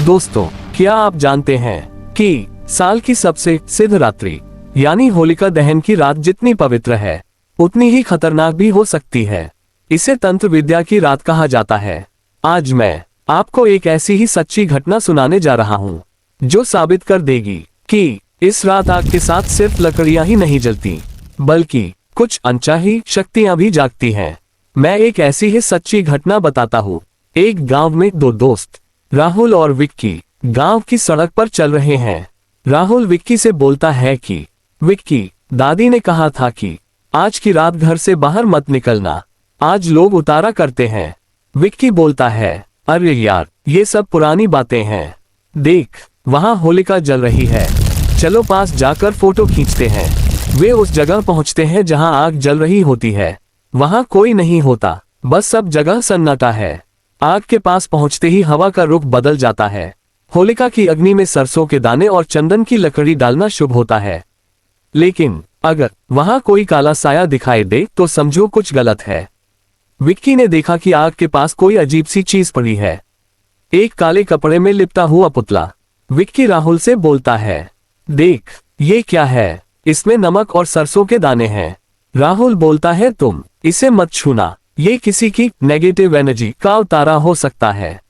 दोस्तों, क्या आप जानते हैं कि साल की सबसे सिद्ध रात्रि यानी होलिका दहन की रात जितनी पवित्र है उतनी ही खतरनाक भी हो सकती है। इसे तंत्र विद्या की रात कहा जाता है। आज मैं आपको एक ऐसी ही सच्ची घटना सुनाने जा रहा हूँ जो साबित कर देगी कि इस रात आग के साथ सिर्फ लकड़ियां ही नहीं जलती बल्कि कुछ अनचाही शक्तियां भी जागती हैं। मैं एक ऐसी ही सच्ची घटना बताता हूँ। एक गांव में दो दोस्त राहुल और विक्की गांव की सड़क पर चल रहे हैं। राहुल विक्की से बोलता है कि विक्की, दादी ने कहा था कि आज की रात घर से बाहर मत निकलना, आज लोग उतारा करते हैं। विक्की बोलता है, अरे यार, ये सब पुरानी बातें हैं। देख, वहां होलिका जल रही है, चलो पास जाकर फोटो खींचते हैं। वे उस जगह पहुंचते हैं जहां आग जल रही होती है। वहां कोई नहीं होता, बस सब जगह सन्नाटा है। आग के पास पहुंचते ही हवा का रुख बदल जाता है। होलिका की अग्नि में सरसों के दाने और चंदन की लकड़ी डालना शुभ होता है, लेकिन अगर वहां कोई काला साया दिखाई दे तो समझो कुछ गलत है। विक्की ने देखा कि आग के पास कोई अजीब सी चीज पड़ी है, एक काले कपड़े में लिपटा हुआ पुतला। विक्की राहुल से बोलता है, देख, ये क्या है? इसमें नमक और सरसों के दाने हैं। राहुल बोलता है, तुम इसे मत छूना, ये किसी की नेगेटिव एनर्जी का उतारा हो सकता है।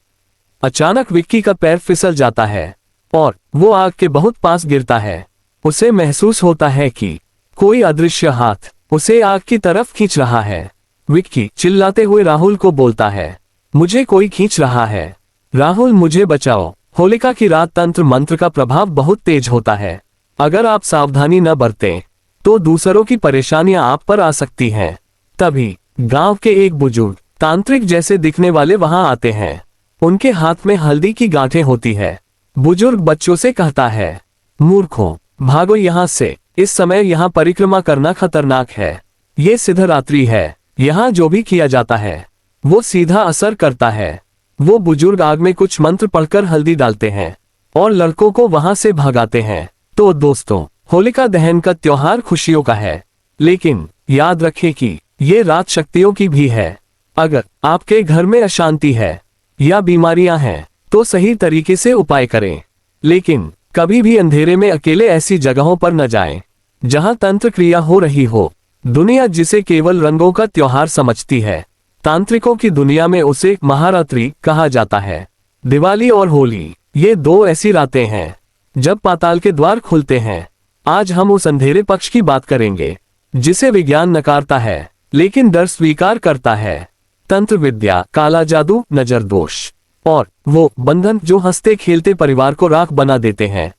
अचानक विक्की का पैर फिसल जाता है और वो आग के बहुत पास गिरता है। उसे महसूस होता है कि कोई अदृश्य हाथ उसे आग की तरफ खींच रहा है। विक्की चिल्लाते हुए राहुल को बोलता है, मुझे कोई खींच रहा है, राहुल मुझे बचाओ। होलिका की रात तंत्र मंत्र का प्रभाव बहुत तेज होता है। अगर आप सावधानी न बरतें तो दूसरों की परेशानियां आप पर आ सकती हैं। तभी गांव के एक बुजुर्ग तांत्रिक जैसे दिखने वाले वहां आते हैं। उनके हाथ में हल्दी की गांठें होती है। बुजुर्ग बच्चों से कहता है, मूर्खों, भागो यहाँ से, इस समय यहाँ परिक्रमा करना खतरनाक है। ये सिद्ध रात्रि है, यहाँ जो भी किया जाता है वो सीधा असर करता है। वो बुजुर्ग आग में कुछ मंत्र पढ़कर हल्दी डालते हैं और लड़कों को वहां से भगाते हैं। तो दोस्तों, होलिका दहन का त्योहार खुशियों का है, लेकिन याद रखें कि ये रात शक्तियों की भी है। अगर आपके घर में अशांति है या बीमारियां हैं तो सही तरीके से उपाय करें, लेकिन कभी भी अंधेरे में अकेले ऐसी जगहों पर न जाएं जहां तंत्र क्रिया हो रही हो। दुनिया जिसे केवल रंगों का त्योहार समझती है, तांत्रिकों की दुनिया में उसे महारात्रि कहा जाता है। दिवाली और होली, ये दो ऐसी रातें हैं जब पाताल के द्वार खुलते हैं। आज हम उस अंधेरे पक्ष की बात करेंगे जिसे विज्ञान नकारता है लेकिन डर स्वीकार करता है। तंत्र विद्या, काला जादू, नजर दोष और वो बंधन जो हंसते खेलते परिवार को राख बना देते हैं।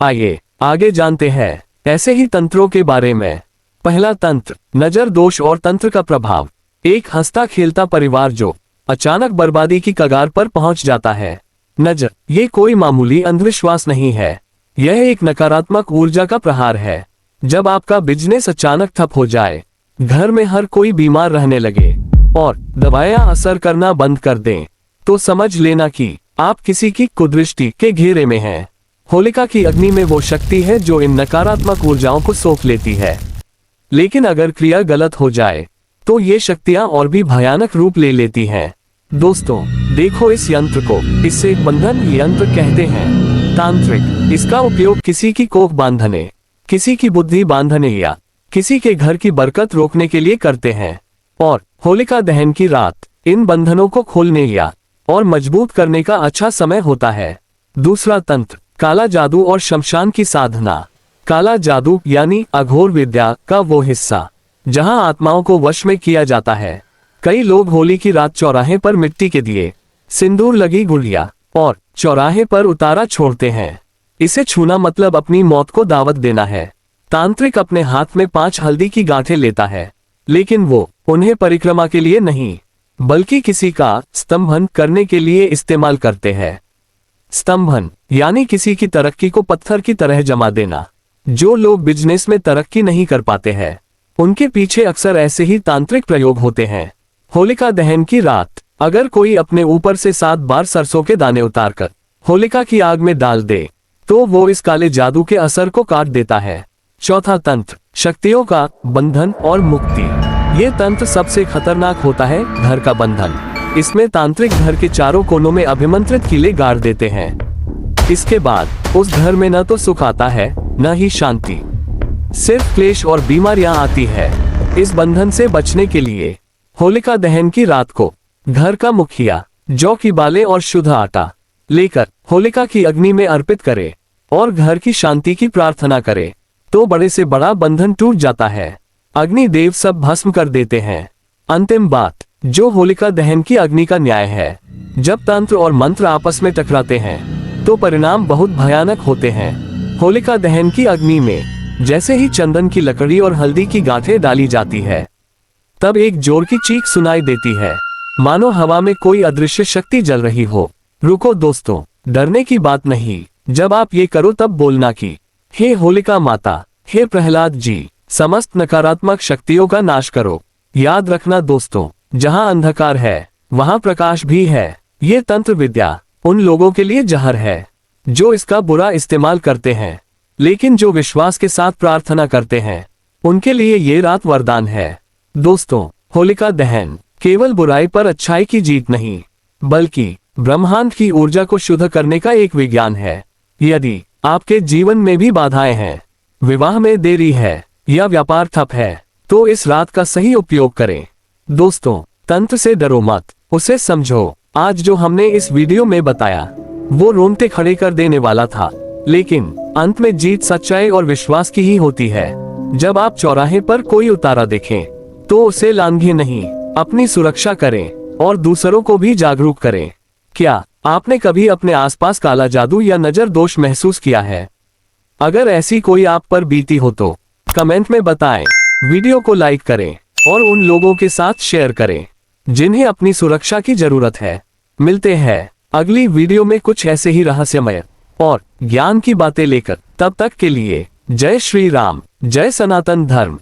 आइए आगे जानते हैं ऐसे ही तंत्रों के बारे में। पहला तंत्र, नजर दोष और तंत्र का प्रभाव। एक हंसता खेलता परिवार जो अचानक बर्बादी की कगार पर पहुंच जाता है। नजर, ये कोई मामूली अंधविश्वास नहीं है, यह एक नकारात्मक ऊर्जा का प्रहार है। जब आपका बिजनेस अचानक ठप हो जाए, घर में हर कोई बीमार रहने लगे और दवाएं असर करना बंद कर दें, तो समझ लेना कि आप किसी की कुदृष्टि के घेरे में हैं। होलिका की अग्नि में वो शक्ति है जो इन नकारात्मक ऊर्जाओं को सोख लेती है, लेकिन अगर क्रिया गलत हो जाए तो ये शक्तियां और भी भयानक रूप ले लेती हैं। दोस्तों, देखो इस यंत्र को, इसे बंधन यंत्र कहते हैं। तांत्रिक इसका उपयोग किसी की कोख बांधने, किसी की बुद्धि बांधने या किसी के घर की बरकत रोकने के लिए करते हैं, और होलिका दहन की रात इन बंधनों को खोलने या और मजबूत करने का अच्छा समय होता है। दूसरा तंत्र, काला जादू और शमशान की साधना। काला जादू यानी अघोर विद्या का वो हिस्सा जहां आत्माओं को वश में किया जाता है। कई लोग होली की रात चौराहे पर मिट्टी के दिए, सिंदूर लगी गुड़िया और चौराहे पर उतारा छोड़ते हैं। इसे छूना मतलब अपनी मौत को दावत देना है। तांत्रिक अपने हाथ में 5 हल्दी की गांठें लेता है, लेकिन वो उन्हें परिक्रमा के लिए नहीं बल्कि किसी का स्तंभन करने के लिए इस्तेमाल करते हैं। स्तंभन यानी किसी की तरक्की को पत्थर की तरह जमा देना। जो लोग बिजनेस में तरक्की नहीं कर पाते हैं उनके पीछे अक्सर ऐसे ही तांत्रिक प्रयोग होते हैं। होलिका दहन की रात अगर कोई अपने ऊपर से 7 बार सरसों के दाने उतारकर होलिका की आग में डाल दे तो वो इस काले जादू के असर को काट देता है। चौथा तंत्र, शक्तियों का बंधन और मुक्ति। ये तंत्र सबसे खतरनाक होता है, घर का बंधन। इसमें तांत्रिक घर के चारों कोनों में अभिमंत्रित किले गाड़ देते हैं। इसके बाद उस घर में न तो सुख आता है न ही शांति, सिर्फ क्लेश और बीमारियां आती है। इस बंधन से बचने के लिए होलिका दहन की रात को घर का मुखिया जौ की बालें और शुद्ध आटा लेकर होलिका की अग्नि में अर्पित करे और घर की शांति की प्रार्थना करे तो बड़े से बड़ा बंधन टूट जाता है। अग्नि देव सब भस्म कर देते हैं। अंतिम बात जो होलिका दहन की अग्नि का न्याय है, जब तंत्र और मंत्र आपस में टकराते हैं तो परिणाम बहुत भयानक होते हैं। होलिका दहन की अग्नि में जैसे ही चंदन की लकड़ी और हल्दी की गांठें डाली जाती है, तब एक जोर की चीख सुनाई देती है, मानो हवा में कोई अदृश्य शक्ति जल रही हो। रुको दोस्तों, डरने की बात नहीं। जब आप ये करो तब बोलना कि हे होलिका माता, हे प्रहलाद जी, समस्त नकारात्मक शक्तियों का नाश करो। याद रखना दोस्तों, जहाँ अंधकार है वहाँ प्रकाश भी है। ये तंत्र विद्या उन लोगों के लिए जहर है जो इसका बुरा इस्तेमाल करते हैं, लेकिन जो विश्वास के साथ प्रार्थना करते हैं उनके लिए ये रात वरदान है। दोस्तों, होलिका दहन केवल बुराई पर अच्छाई की जीत नहीं, बल्कि ब्रह्मांड की ऊर्जा को शुद्ध करने का एक विज्ञान है। यदि आपके जीवन में भी बाधाएं हैं, विवाह में देरी है या व्यापार ठप है, तो इस रात का सही उपयोग करें। दोस्तों, तंत्र से डरो मत, उसे समझो। आज जो हमने इस वीडियो में बताया वो रोंगटे खड़े कर देने वाला था, लेकिन अंत में जीत सच्चाई और विश्वास की ही होती है। जब आप चौराहे पर कोई उतारा देखें तो उसे लांघें नहीं, अपनी सुरक्षा करें और दूसरों को भी जागरूक करें। क्या आपने कभी अपने आसपास काला जादू या नजर दोष महसूस किया है? अगर ऐसी कोई आप पर बीती हो तो कमेंट में बताएं। वीडियो को लाइक करें और उन लोगों के साथ शेयर करें जिन्हें अपनी सुरक्षा की जरूरत है। मिलते हैं अगली वीडियो में कुछ ऐसे ही रहस्यमय और ज्ञान की बातें लेकर। तब तक के लिए जय श्री राम, जय सनातन धर्म।